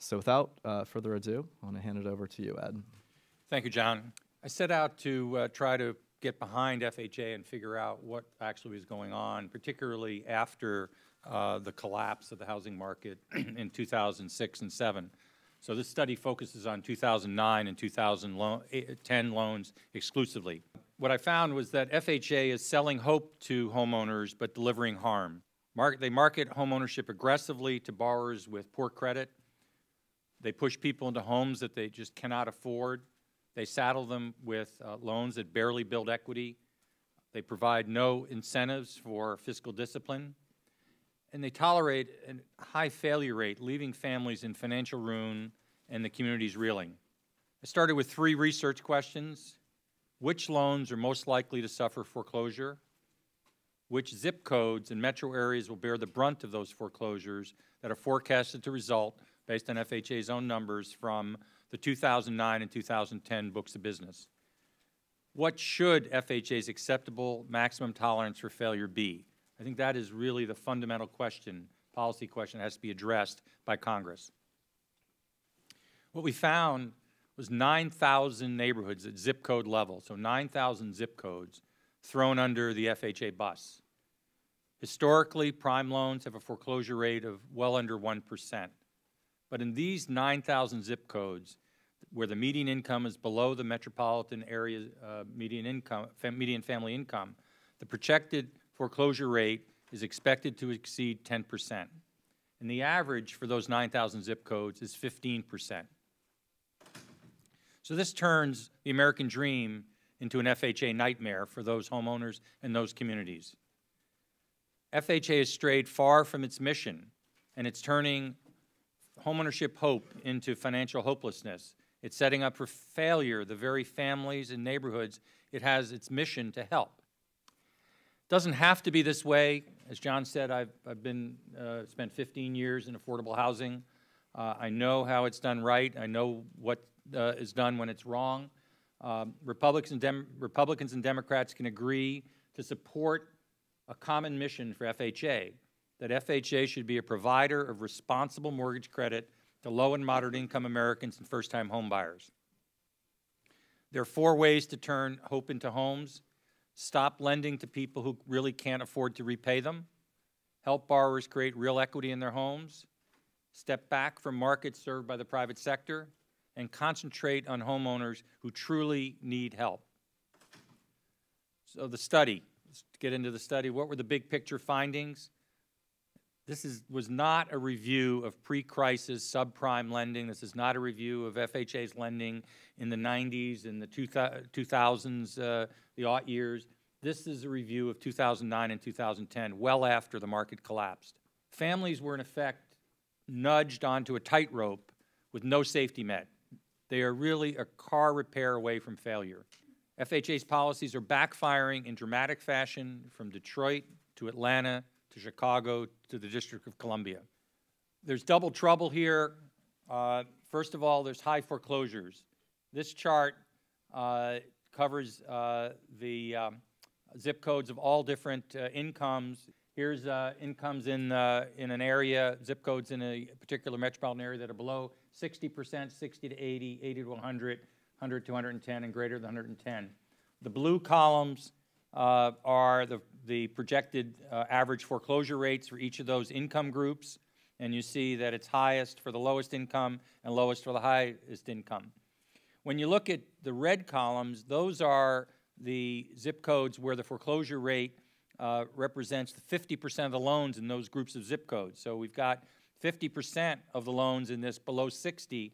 So without further ado, I want to hand it over to you, Ed. Thank you, John. I set out to try to get behind FHA and figure out what actually was going on, particularly after the collapse of the housing market in 2006 and 7. So this study focuses on 2009 and 2010 loans exclusively. What I found was that FHA is selling hope to homeowners but delivering harm. They market homeownership aggressively to borrowers with poor credit. They push people into homes that they just cannot afford. They saddle them with loans that barely build equity. They provide no incentives for fiscal discipline. And they tolerate a high failure rate, leaving families in financial ruin and the communities reeling. I started with 3 research questions. Which loans are most likely to suffer foreclosure? Which zip codes and metro areas will bear the brunt of those foreclosures that are forecasted to result, based on FHA's own numbers, from the 2009 and 2010 books of business? What should FHA's acceptable maximum tolerance for failure be? I think that is really the fundamental question, policy question that has to be addressed by Congress. What we found was 9,000 neighborhoods at zip code level, so 9,000 zip codes thrown under the FHA bus. Historically, prime loans have a foreclosure rate of well under 1%. But in these 9,000 zip codes, where the median income is below the metropolitan area median family income, the projected foreclosure rate is expected to exceed 10%. And the average for those 9,000 zip codes is 15%. So this turns the American dream into an FHA nightmare for those homeowners and those communities. FHA has strayed far from its mission, and it's turning homeownership hope into financial hopelessness. It's setting up for failure the very families and neighborhoods it has its mission to help. It doesn't have to be this way. As John said, I've spent 15 years in affordable housing. I know how it's done right. I know what is done when it's wrong. Republicans and Democrats can agree to support a common mission for FHA, that FHA should be a provider of responsible mortgage credit to low and moderate income Americans and first-time home buyers. There are 4 ways to turn hope into homes. Stop lending to people who really can't afford to repay them. Help borrowers create real equity in their homes. Step back from markets served by the private sector, and concentrate on homeowners who truly need help. So the study, let's get into the study. What were the big picture findings? This was not a review of pre-crisis subprime lending. This is not a review of FHA's lending in the 90s and the 2000s, the aught years. This is a review of 2009 and 2010, well after the market collapsed. Families were in effect nudged onto a tightrope with no safety net. They are really a car repair away from failure. FHA's policies are backfiring in dramatic fashion from Detroit to Atlanta to Chicago to the District of Columbia. There's double trouble here. First of all, there's high foreclosures. This chart covers the zip codes of all different incomes. Here's incomes in an area, zip codes in a particular metropolitan area that are below 60%, 60 to 80, 80 to 100, 100 to 110, and greater than 110. The blue columns are the projected average foreclosure rates for each of those income groups, and you see that it's highest for the lowest income and lowest for the highest income. When you look at the red columns, those are the zip codes where the foreclosure rate represents 50% of the loans in those groups of zip codes. So we've got 50% of the loans in this below 60.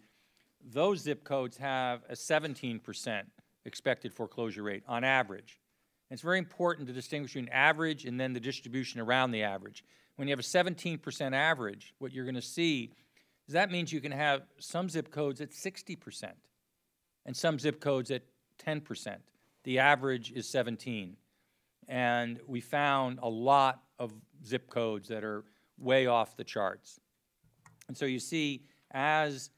Those zip codes have a 17% expected foreclosure rate on average. And it's very important to distinguish between average and then the distribution around the average. When you have a 17% average, what you're going to see is that means you can have some zip codes at 60% and some zip codes at 10%. The average is 17. And we found a lot of zip codes that are way off the charts. And so you see, as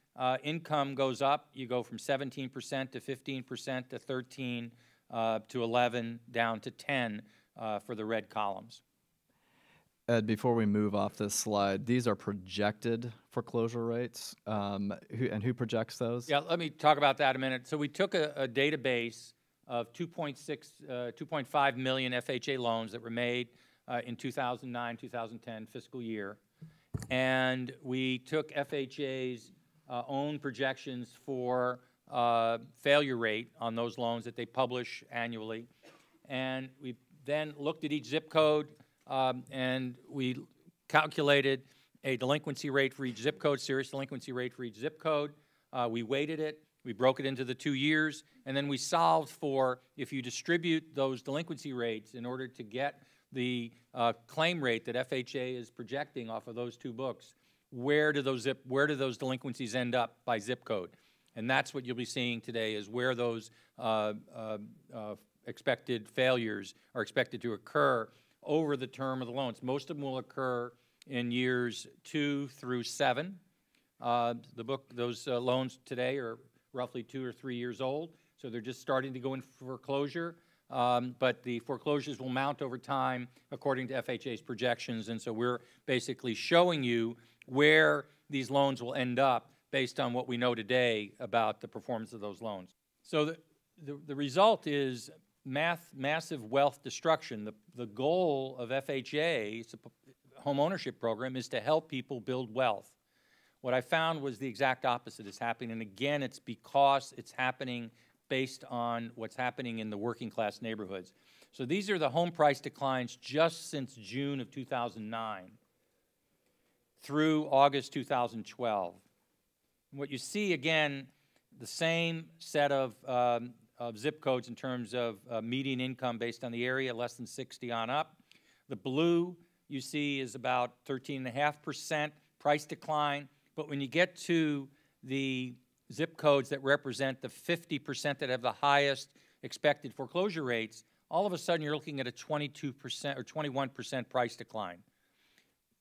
income goes up, you go from 17% to 15% to 13 to 11, down to 10 for the red columns. Ed, before we move off this slide, these are projected foreclosure rates. Who projects those? Yeah, let me talk about that a minute. So we took a database of 2.5 million FHA loans that were made in 2009, 2010 fiscal year. And we took FHA's own projections for failure rate on those loans that they publish annually. And we then looked at each zip code and we calculated a delinquency rate for each zip code, serious delinquency rate for each zip code. We weighted it, we broke it into the 2 years, and then we solved for if you distribute those delinquency rates in order to get the claim rate that FHA is projecting off of those two books, where do those delinquencies end up by zip code? And that's what you'll be seeing today is where those expected failures are expected to occur over the term of the loans. Most of them will occur in years 2 through 7. Those loans today are roughly 2 or 3 years old, so they're just starting to go in foreclosure. But the foreclosures will mount over time according to FHA's projections, and so we're basically showing you where these loans will end up based on what we know today about the performance of those loans. So the result is massive wealth destruction. The goal of FHA's home ownership program is to help people build wealth. What I found was the exact opposite is happening, and again, it's because it's happening based on what's happening in the working class neighborhoods. So these are the home price declines just since June of 2009 through August 2012. And what you see, again, the same set of zip codes in terms of median income based on the area, less than 60 on up. The blue you see is about 13.5% price decline, but when you get to the zip codes that represent the 50% that have the highest expected foreclosure rates, all of a sudden you're looking at a 22% or 21% price decline.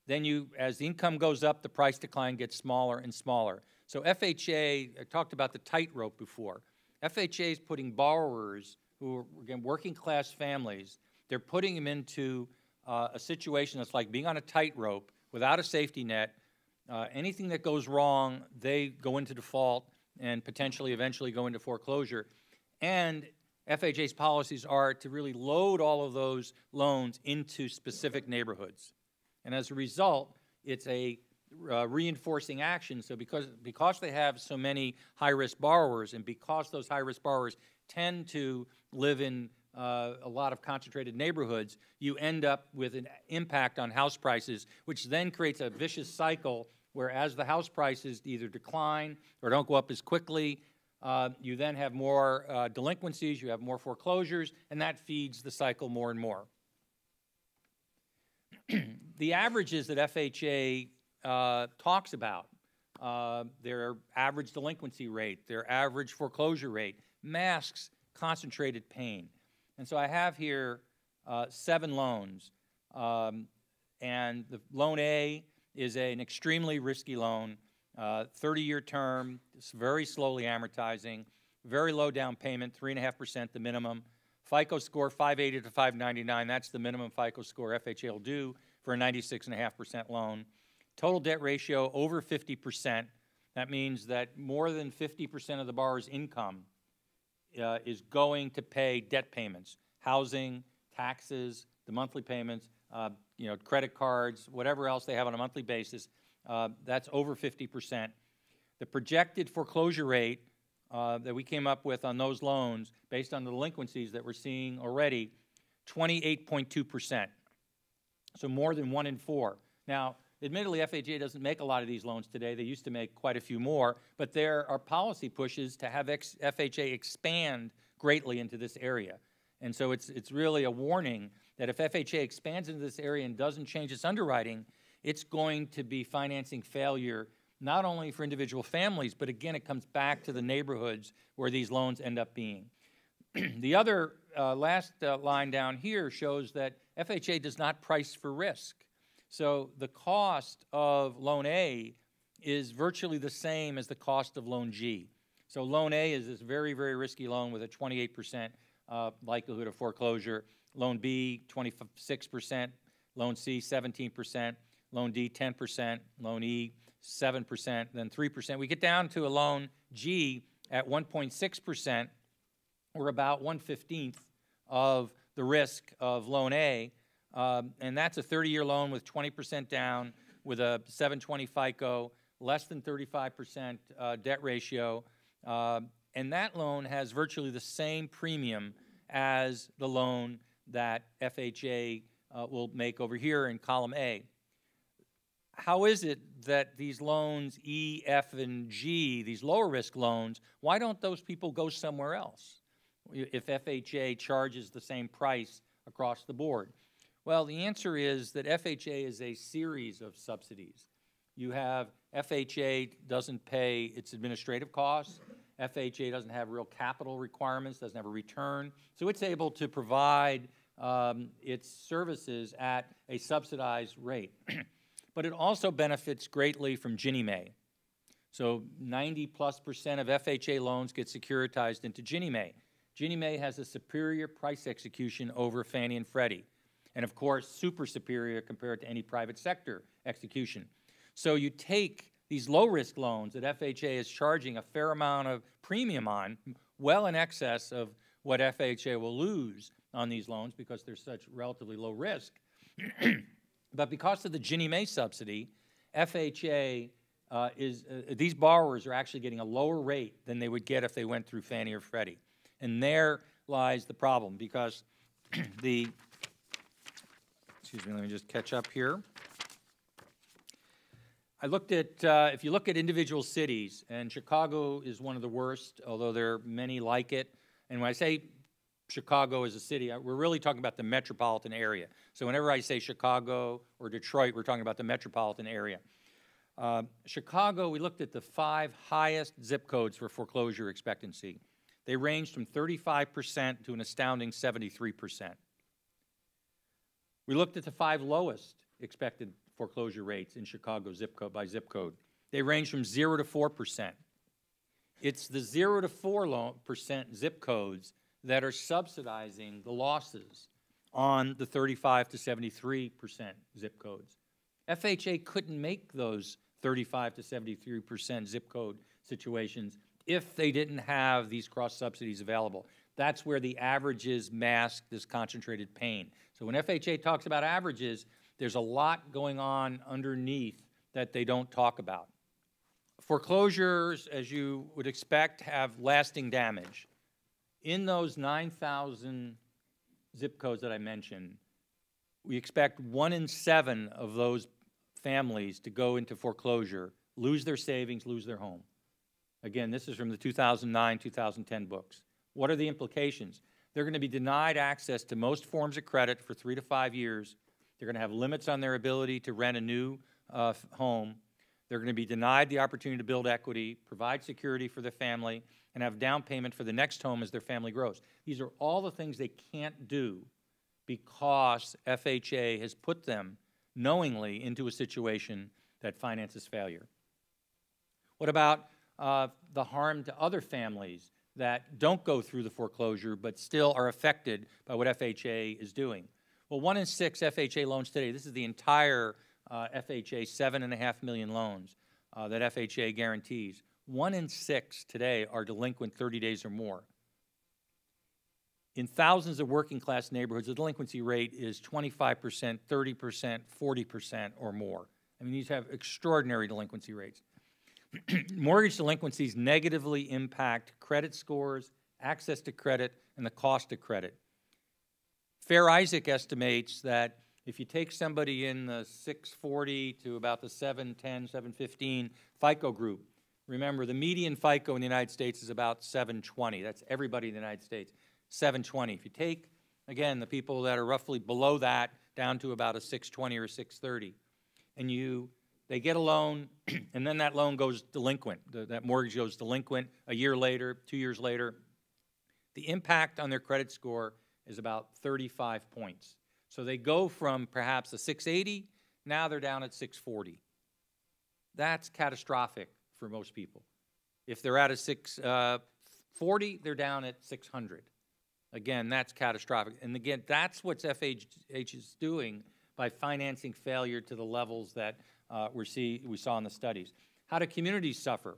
Then as the income goes up, the price decline gets smaller and smaller. So FHA, I talked about the tightrope before. FHA is putting borrowers who are, again, working class families, they're putting them into a situation that's like being on a tightrope without a safety net. Anything that goes wrong, they go into default and potentially eventually go into foreclosure. And FHA's policies are to really load all of those loans into specific neighborhoods. And as a result, it's a reinforcing action. So because they have so many high-risk borrowers and because those high-risk borrowers tend to live in a lot of concentrated neighborhoods, you end up with an impact on house prices, which then creates a vicious cycle where as the house prices either decline or don't go up as quickly, you then have more delinquencies, you have more foreclosures, and that feeds the cycle more and more. The averages that FHA talks about, their average delinquency rate, their average foreclosure rate, masks concentrated pain. And so I have here 7 loans, and the loan A is an extremely risky loan, 30-year term, it's very slowly amortizing, very low down payment, 3.5% the minimum. FICO score 580 to 599, that's the minimum FICO score FHA will do for a 96.5% loan. Total debt ratio over 50%. That means that more than 50% of the borrower's income is going to pay debt payments, housing, taxes, the monthly payments, credit cards, whatever else they have on a monthly basis. That's over 50%. The projected foreclosure rate that we came up with on those loans, based on the delinquencies that we're seeing already, 28.2%. So more than 1 in 4. Now, admittedly, FHA doesn't make a lot of these loans today. They used to make quite a few more, but there are policy pushes to have FHA expand greatly into this area. And so it's really a warning that if FHA expands into this area and doesn't change its underwriting, it's going to be financing failure not only for individual families, but again, it comes back to the neighborhoods where these loans end up being. The other last line down here shows that FHA does not price for risk. So the cost of loan A is virtually the same as the cost of loan G. So loan A is this very, very risky loan with a 28% likelihood of foreclosure. Loan B, 26%, loan C 17%, loan D 10%, loan E 7%, then 3%. We get down to a loan G at 1.6%, or about 1/15 of the risk of loan A, and that's a 30-year loan with 20% down, with a 720 FICO, less than 35% debt ratio, and that loan has virtually the same premium as the loan that FHA will make over here in column A. How is it that these loans E, F, and G, these lower risk loans, why don't those people go somewhere else if FHA charges the same price across the board? Well, the answer is that FHA is a series of subsidies. You have FHA doesn't pay its administrative costs. FHA doesn't have real capital requirements, doesn't have a return. So it's able to provide its services at a subsidized rate. But it also benefits greatly from Ginnie Mae. So 90+% of FHA loans get securitized into Ginnie Mae. Ginnie Mae has a superior price execution over Fannie and Freddie, and of course super superior compared to any private sector execution. So you take these low-risk loans that FHA is charging a fair amount of premium on, well in excess of what FHA will lose on these loans because they're such relatively low risk. But because of the Ginnie Mae subsidy, FHA these borrowers are actually getting a lower rate than they would get if they went through Fannie or Freddie. And there lies the problem, because excuse me, let me just catch up here. I looked at, if you look at individual cities, and Chicago is one of the worst, although there are many like it. And when I say Chicago as a city, we're really talking about the metropolitan area. So whenever I say Chicago or Detroit, we're talking about the metropolitan area. Chicago, we looked at the 5 highest zip codes for foreclosure expectancy. They ranged from 35% to an astounding 73%. We looked at the 5 lowest expected foreclosure rates in Chicago zip code by zip code. They range from 0 to 4%. It's the 0 to 4% zip codes that are subsidizing the losses on the 35 to 73% zip codes. FHA couldn't make those 35 to 73% zip code situations if they didn't have these cross subsidies available. That's where the averages mask this concentrated pain. So when FHA talks about averages, there's a lot going on underneath that they don't talk about. Foreclosures, as you would expect, have lasting damage. In those 9,000 zip codes that I mentioned, we expect 1 in 7 of those families to go into foreclosure, lose their savings, lose their home. Again, this is from the 2009-2010 books. What are the implications? They're going to be denied access to most forms of credit for 3 to 5 years. They're going to have limits on their ability to rent a new home. They're going to be denied the opportunity to build equity, provide security for their family, and have down payment for the next home as their family grows. These are all the things they can't do because FHA has put them knowingly into a situation that finances failure. What about the harm to other families that don't go through the foreclosure but still are affected by what FHA is doing? Well, 1 in 6 FHA loans today, this is the entire FHA 7.5 million loans that FHA guarantees. 1 in 6 today are delinquent 30 days or more. In thousands of working class neighborhoods, the delinquency rate is 25%, 30%, 40% or more. I mean, these have extraordinary delinquency rates. Mortgage delinquencies negatively impact credit scores, access to credit, and the cost of credit. Fair Isaac estimates that if you take somebody in the 640 to about the 710, 715 FICO group, remember the median FICO in the United States is about 720. That's everybody in the United States, 720. If you take, again, the people that are roughly below that down to about a 620 or 630, and they get a loan, and then that loan goes delinquent. That mortgage goes delinquent a year later, 2 years later. The impact on their credit score is about 35 points. So they go from perhaps a 680, now they're down at 640. That's catastrophic for most people. If they're at a 640, they're down at 600. Again, that's catastrophic. And again, that's what FHA is doing by financing failure to the levels that we saw in the studies. How do communities suffer?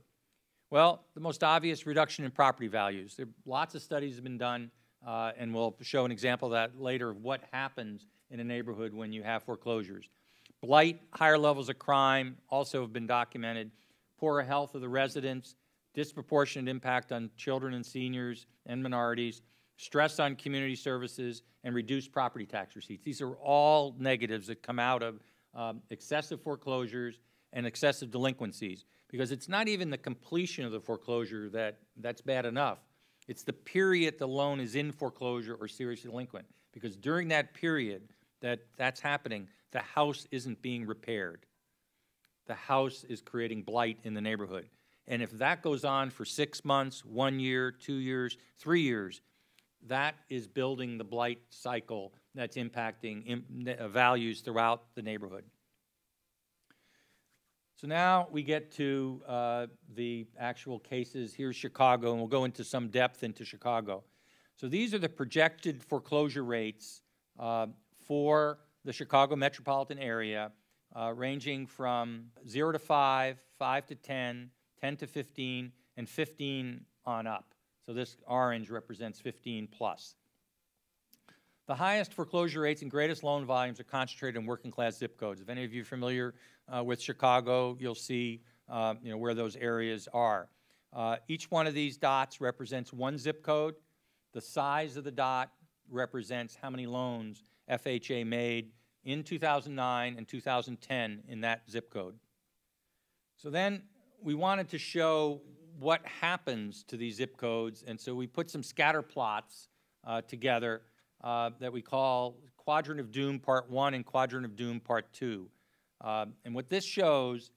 Well, the most obvious, reduction in property values. Lots of studies have been done, and we'll show an example of that later of what happens in a neighborhood when you have foreclosures. Blight, higher levels of crime also have been documented. Poorer health of the residents, disproportionate impact on children and seniors and minorities, stress on community services, and reduced property tax receipts. These are all negatives that come out of excessive foreclosures and excessive delinquencies, because it's not even the completion of the foreclosure that's bad enough. It's the period the loan is in foreclosure or seriously delinquent, because during that period that's happening, the house isn't being repaired. The house is creating blight in the neighborhood. And if that goes on for 6 months, 1 year, 2 years, 3 years, that is building the blight cycle that's impacting values throughout the neighborhood. So now we get to the actual cases. Here's Chicago, and we'll go into some depth into Chicago. So these are the projected foreclosure rates for the Chicago metropolitan area, ranging from 0 to 5, 5 to 10, 10 to 15, and 15 on up. So this orange represents 15 plus. The highest foreclosure rates and greatest loan volumes are concentrated in working class zip codes. If any of you are familiar with Chicago, you'll see where those areas are. Each one of these dots represents one zip code. The size of the dot represents how many loans FHA made in 2009 and 2010 in that zip code. So then we wanted to show what happens to these zip codes, and so we put some scatter plots together that we call Quadrant of Doom Part 1 and Quadrant of Doom Part 2. And what this shows,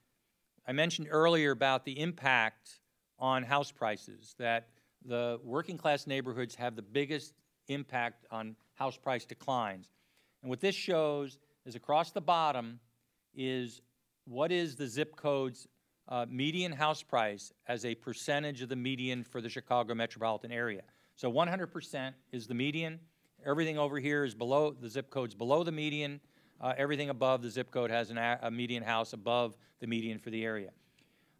I mentioned earlier about the impact on house prices, that the working class neighborhoods have the biggest impact on house price declines. And what this shows is across the bottom is what is the zip code's median house price as a percentage of the median for the Chicago metropolitan area. So 100% is the median. Everything over here is below, the zip code's below the median. Everything above the zip code has a median house above the median for the area.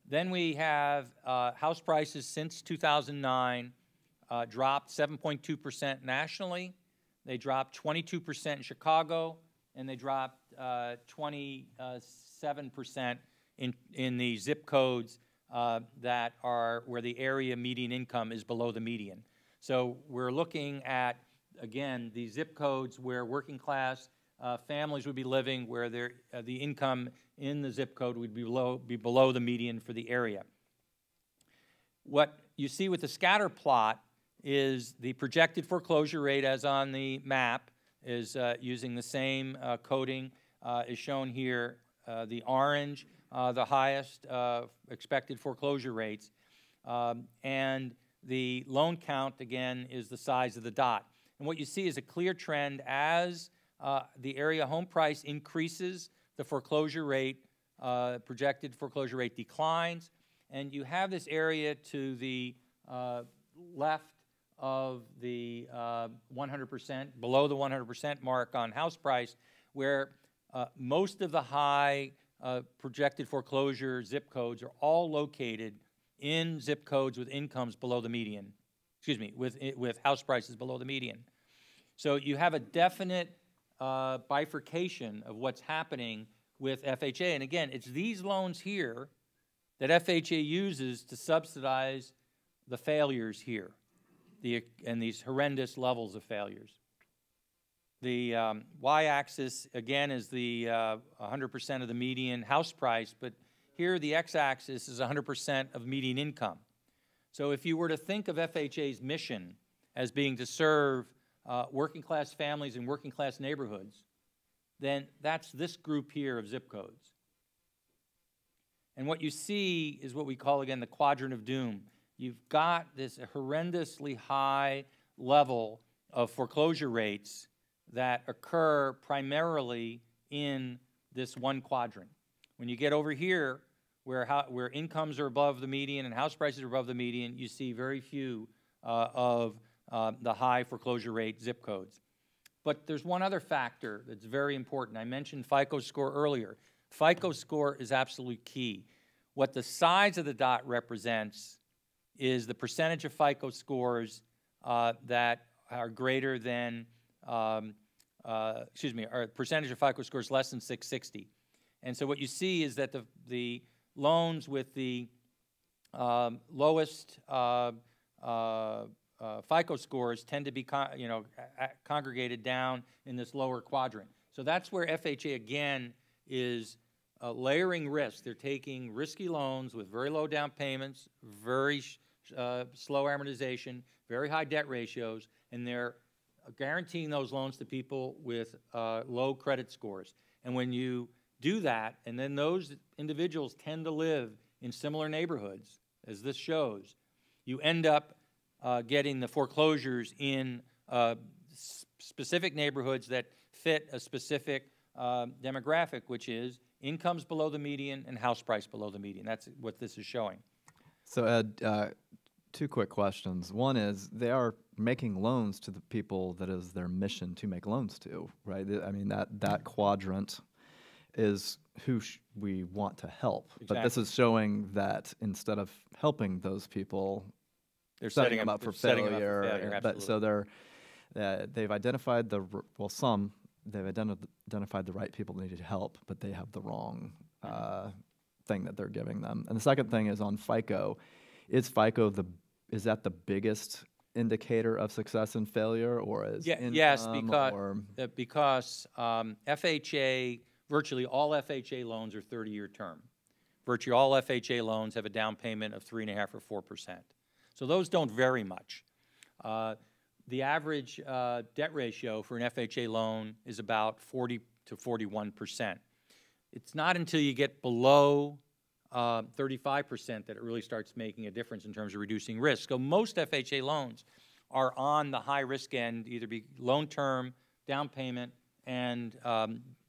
Then we have house prices since 2009 dropped 7.2% nationally. They dropped 22% in Chicago, and they dropped 27% in the zip codes that are where the area median income is below the median. So we're looking at, again, the zip codes where working class families would be living, where the income in the zip code would be below the median for the area. What you see with the scatter plot is the projected foreclosure rate as on the map is using the same coding is shown here. The orange, the highest expected foreclosure rates, and the loan count, again, is the size of the dot. And what you see is a clear trend as the area home price increases, the foreclosure rate, projected foreclosure rate declines, and you have this area to the left of the 100%, below the 100% mark on house price, where most of the high projected foreclosure zip codes are all located in zip codes with incomes below the median, excuse me, with house prices below the median. So you have a definite bifurcation of what's happening with FHA. And again, it's these loans here that FHA uses to subsidize the failures here, and these horrendous levels of failures. The y-axis, again, is the 100% of the median house price, but here the x-axis is 100% of median income. So if you were to think of FHA's mission as being to serve working class families in working class neighborhoods, then that's this group here of zip codes. And what you see is what we call, again, the quadrant of doom. You've got this horrendously high level of foreclosure rates that occur primarily in this one quadrant. When you get over here, where incomes are above the median and house prices are above the median, you see very few of the high foreclosure rate zip codes. But there's one other factor that's very important. I mentioned FICO score earlier. FICO score is absolutely key. What the size of the dot represents is the percentage of FICO scores that are greater than, or percentage of FICO scores less than 660. And so what you see is that the loans with the lowest FICO scores tend to be congregated down in this lower quadrant. So that's where FHA, again, is layering risk. They're taking risky loans with very low down payments, very slow amortization, very high debt ratios, and they're guaranteeing those loans to people with low credit scores. And when you do that, and then those individuals tend to live in similar neighborhoods, as this shows, you end up getting the foreclosures in specific neighborhoods that fit a specific demographic, which is incomes below the median and house price below the median. That's what this is showing. So Ed, two quick questions. One is, they are making loans to the people that is their mission to make loans to, right? I mean, that quadrant is who we want to help. Exactly. But this is showing that instead of helping those people, they're setting them up for failure. But so they've identified they've identified the right people that needed help, but they have the wrong thing that they're giving them. And the second thing is on FICO. Is FICO is that the biggest indicator of success and failure, or is yes, because FHA, virtually all FHA loans are 30-year term. Virtually all FHA loans have a down payment of 3.5% or 4%. So those don't vary much. The average debt ratio for an FHA loan is about 40 to 41%. It's not until you get below 35% that it really starts making a difference in terms of reducing risk. So most FHA loans are on the high risk end, either be loan term, down payment, and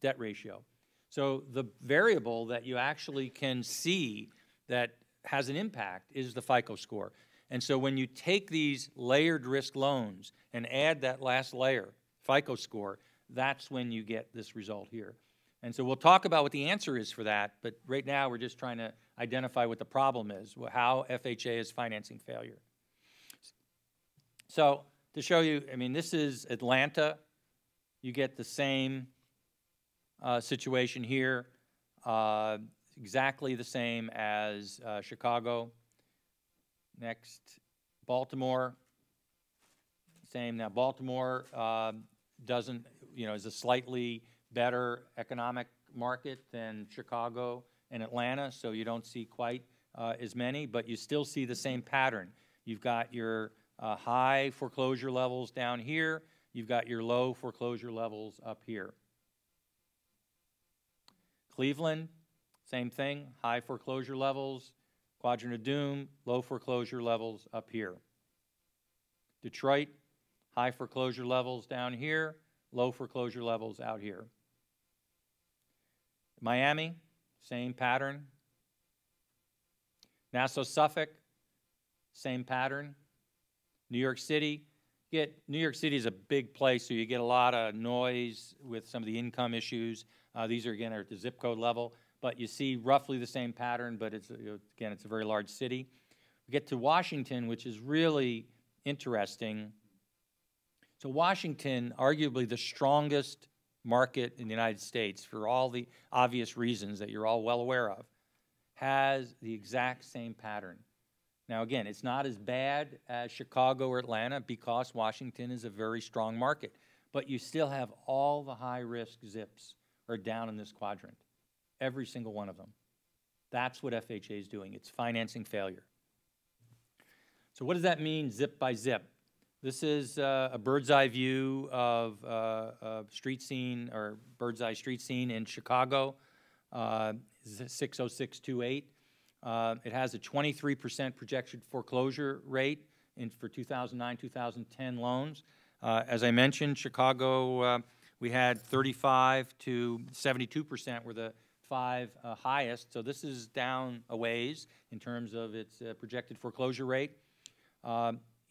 debt ratio. So the variable that you actually can see that has an impact is the FICO score. And so when you take these layered risk loans and add that last layer, FICO score, that's when you get this result here. And so we'll talk about what the answer is for that, but right now we're just trying to identify what the problem is, how FHA is financing failure. So to show you, I mean, this is Atlanta. You get the same situation here, exactly the same as Chicago. Next, Baltimore, same. Now, Baltimore is a slightly better economic market than Chicago and Atlanta, so you don't see quite as many, but you still see the same pattern. You've got your high foreclosure levels down here. You've got your low foreclosure levels up here. Cleveland, same thing, high foreclosure levels. Quadrant of doom, low foreclosure levels up here. Detroit, high foreclosure levels down here, low foreclosure levels out here. Miami, same pattern. Nassau, Suffolk, same pattern. New York City, New York City is a big place, so you get a lot of noise with some of the income issues. These are, again, at the zip code level. But you see roughly the same pattern, but it's, again, it's a very large city. We get to Washington, which is really interesting. So Washington, arguably the strongest market in the United States for all the obvious reasons that you're all well aware of, has the exact same pattern. Now, again, it's not as bad as Chicago or Atlanta because Washington is a very strong market, but you still have all the high-risk zips are down in this quadrant. Every single one of them. That's what FHA is doing. It's financing failure. So what does that mean, zip by zip? This is a bird's eye view of street scene, or bird's eye street scene in Chicago, 60628. It has a 23% projected foreclosure rate for 2009-2010 loans. As I mentioned, Chicago, we had 35 to 72% were the 5 highest, so this is down a ways in terms of its projected foreclosure rate.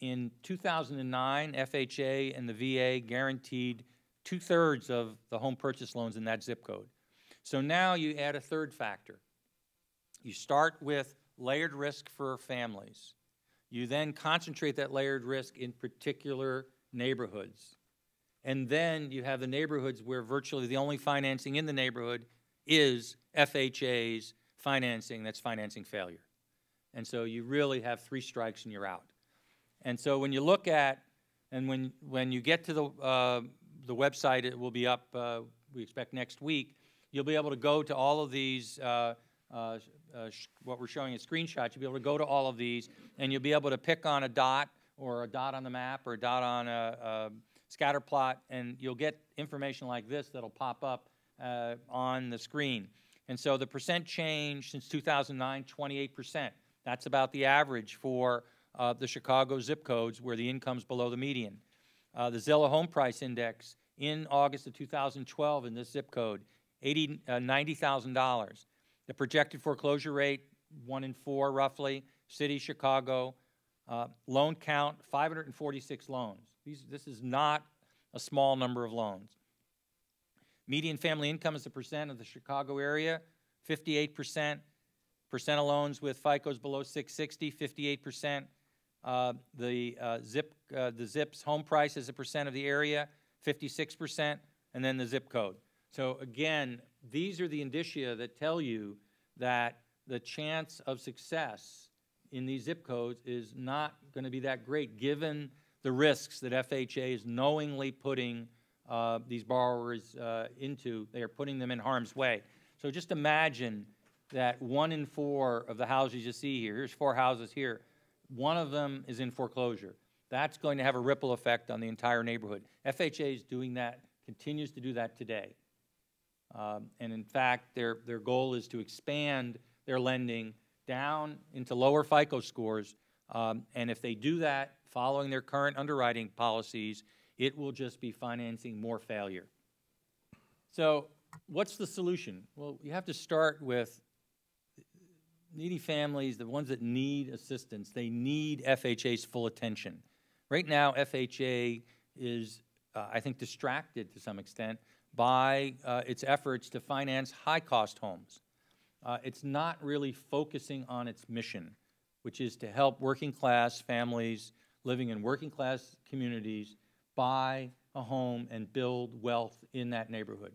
In 2009, FHA and the VA guaranteed 2/3 of the home purchase loans in that zip code. So now you add a third factor. You start with layered risk for families. You then concentrate that layered risk in particular neighborhoods. And then you have the neighborhoods where virtually the only financing in the neighborhood is FHA's financing, that's financing failure. And so you really have 3 strikes and you're out. And so when you look at, and when you get to the website, it will be up, we expect next week, you'll be able to go to all of these, what we're showing as screenshots, you'll be able to go to all of these, and you'll be able to pick on a dot, or a dot on the map, or a dot on a scatter plot, and you'll get information like this that'll pop up on the screen. And so the percent change since 2009, 28%. That's about the average for the Chicago zip codes where the income's below the median. The Zillow Home Price Index in August of 2012 in this zip code, $90,000. The projected foreclosure rate, 1 in 4 roughly, city, Chicago. Loan count, 546 loans. This is not a small number of loans. Median family income as a percent of the Chicago area, 58%. Percent of loans with FICOs below 660, 58%. The ZIP's home price as a percent of the area, 56%, and then the zip code. So again, these are the indicia that tell you that the chance of success in these zip codes is not going to be that great given the risks that FHA is knowingly putting these borrowers into. They are putting them in harm's way. So just imagine that 1 in 4 of the houses you see here, here's 4 houses here, 1 of them is in foreclosure. That's going to have a ripple effect on the entire neighborhood. FHA is doing that, continues to do that today. And in fact, their goal is to expand their lending down into lower FICO scores. And if they do that, following their current underwriting policies, it will just be financing more failure. So what's the solution? Well, you have to start with needy families, the ones that need assistance. They need FHA's full attention. Right now, FHA is, I think, distracted to some extent by its efforts to finance high-cost homes. It's not really focusing on its mission, which is to help working-class families living in working-class communities buy a home and build wealth in that neighborhood.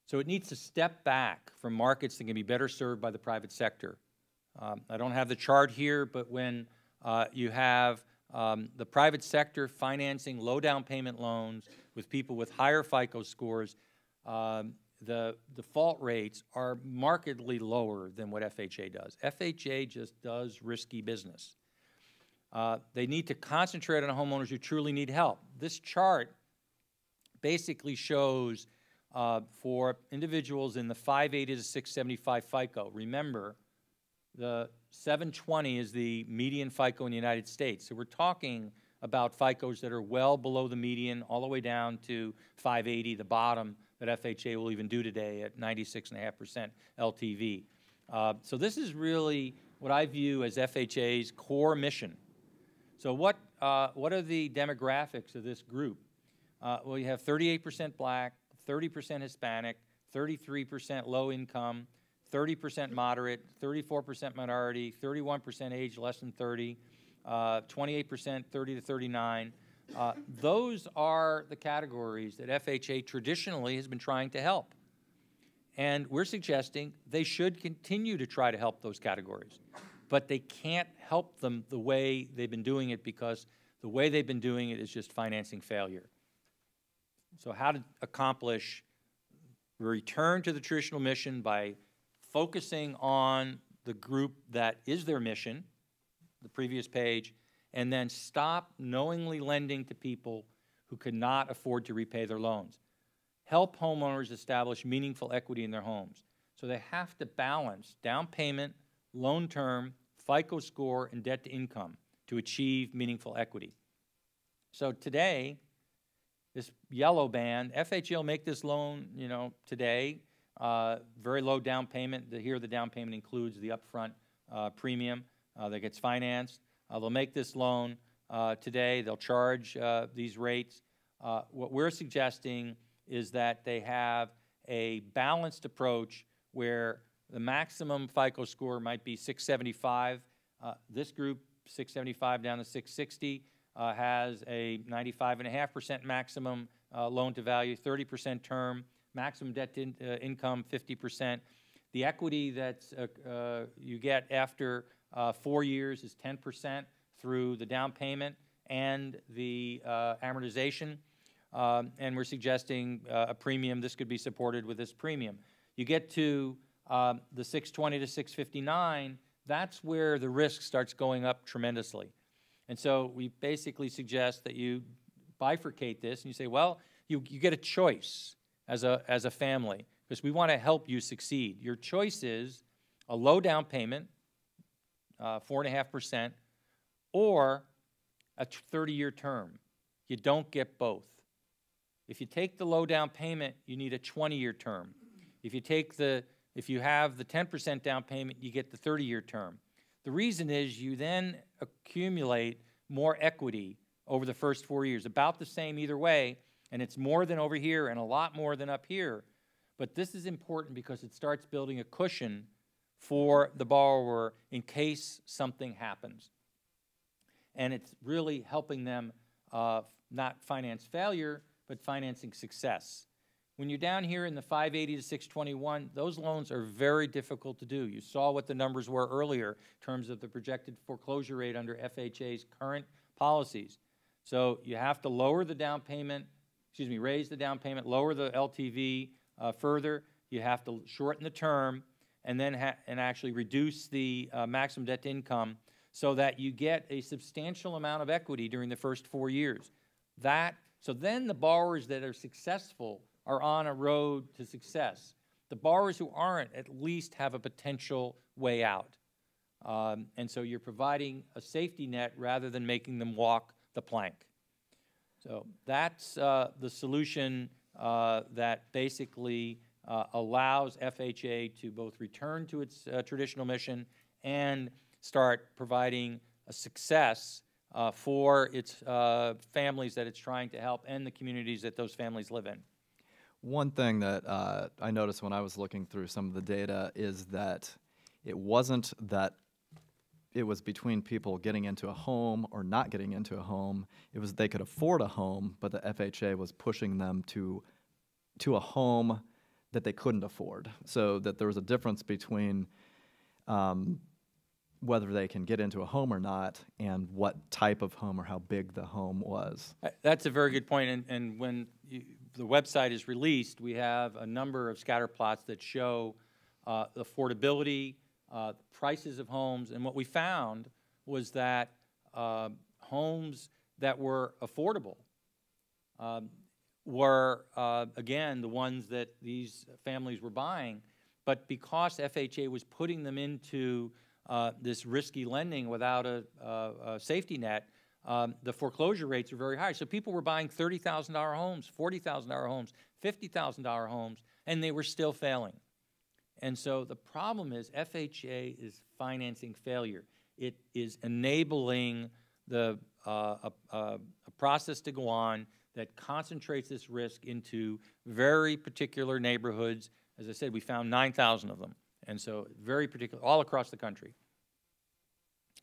So it needs to step back from markets that can be better served by the private sector. I don't have the chart here, but when you have the private sector financing low down payment loans with people with higher FICO scores, the default rates are markedly lower than what FHA does. FHA just does risky business. They need to concentrate on homeowners who truly need help. This chart basically shows for individuals in the 580 to 675 FICO. Remember, the 720 is the median FICO in the United States. So we're talking about FICOs that are well below the median, all the way down to 580, the bottom that FHA will even do today at 96.5% LTV. So this is really what I view as FHA's core mission. So what are the demographics of this group? Well, you have 38% black, 30% Hispanic, 33% low income, 30% moderate, 34% minority, 31% age less than 30, 28% 30 to 39. Those are the categories that FHA traditionally has been trying to help. And we're suggesting they should continue to try to help those categories. But they can't help them the way they've been doing it, because the way they've been doing it is just financing failure. So how to accomplish return to the traditional mission by focusing on the group that is their mission, the previous page, and then stop knowingly lending to people who could not afford to repay their loans. Help homeowners establish meaningful equity in their homes. So they have to balance down payment, loan term, FICO score, and debt to income to achieve meaningful equity. So today, this yellow band, FHA will make this loan, today, very low down payment. Here the down payment includes the upfront premium that gets financed. They'll make this loan today. They'll charge these rates. What we're suggesting is that they have a balanced approach where the maximum FICO score might be 675. This group, 675 down to 660, has a 95.5% maximum loan to value, 30% term, maximum debt to income 50%. The equity that you get after 4 years is 10% through the down payment and the amortization. And we're suggesting a premium. This could be supported with this premium. You get to the 620 to 659, that's where the risk starts going up tremendously. And so we basically suggest that you bifurcate this and you say, well, you get a choice as a family, because we want to help you succeed. Your choice is a low down payment, 4.5%, or a 30-year term. You don't get both. If you take the low down payment, you need a 20-year term. If you have the 10% down payment, you get the 30-year term. The reason is you then accumulate more equity over the first 4 years, about the same either way, and it's more than over here and a lot more than up here. But this is important because it starts building a cushion for the borrower in case something happens. And it's really helping them not finance failure, but financing success. When you're down here in the 580 to 621, those loans are very difficult to do. You saw what the numbers were earlier in terms of the projected foreclosure rate under FHA's current policies. So you have to lower the down payment, raise the down payment, lower the LTV further. You have to shorten the term and then actually reduce the maximum debt to income so that you get a substantial amount of equity during the first 4 years. So then the borrowers that are successful are on a road to success. The borrowers who aren't at least have a potential way out. And so you're providing a safety net rather than making them walk the plank. So that's the solution that basically allows FHA to both return to its traditional mission and start providing a success for its families that it's trying to help and the communities that those families live in. One thing that I noticed when I was looking through some of the data is that it wasn't that it was between people getting into a home or not getting into a home. It was they could afford a home, but the FHA was pushing them to a home that they couldn't afford. So that there was a difference between whether they can get into a home or not and what type of home or how big the home was. That's a very good point. And when the website is released, we have a number of scatter plots that show affordability, prices of homes. And what we found was that homes that were affordable were, again, the ones that these families were buying. But because FHA was putting them into this risky lending without a safety net, the foreclosure rates are very high. So people were buying $30,000 homes, $40,000 homes, $50,000 homes, and they were still failing. And so the problem is FHA is financing failure. It is enabling a process to go on that concentrates this risk into very particular neighborhoods. As I said, we found 9,000 of them. And so very particular, all across the country.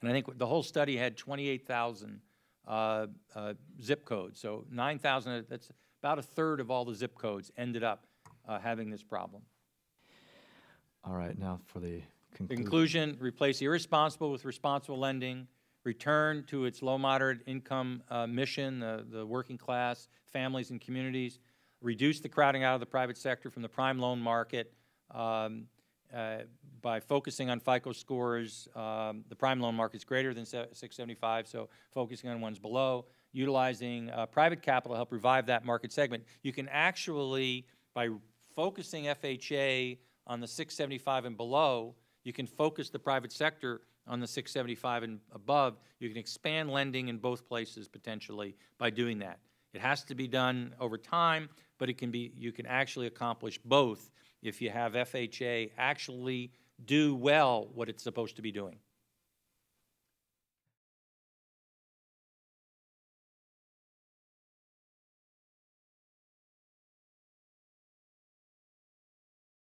And I think the whole study had 28,000 zip codes. So 9,000, that's about a third of all the zip codes ended up having this problem. All right, now for the conclusion. The conclusion, replace irresponsible with responsible lending, return to its low moderate income mission, the working class, families and communities, reduce the crowding out of the private sector from the prime loan market by focusing on FICO scores. The prime loan market is greater than 675, so focusing on ones below, utilizing private capital to help revive that market segment. You can actually, by focusing FHA on the 675 and below, you can focus the private sector on the 675 and above. You can expand lending in both places potentially by doing that. It has to be done over time, but you can actually accomplish both if you have FHA actually do well what it's supposed to be doing.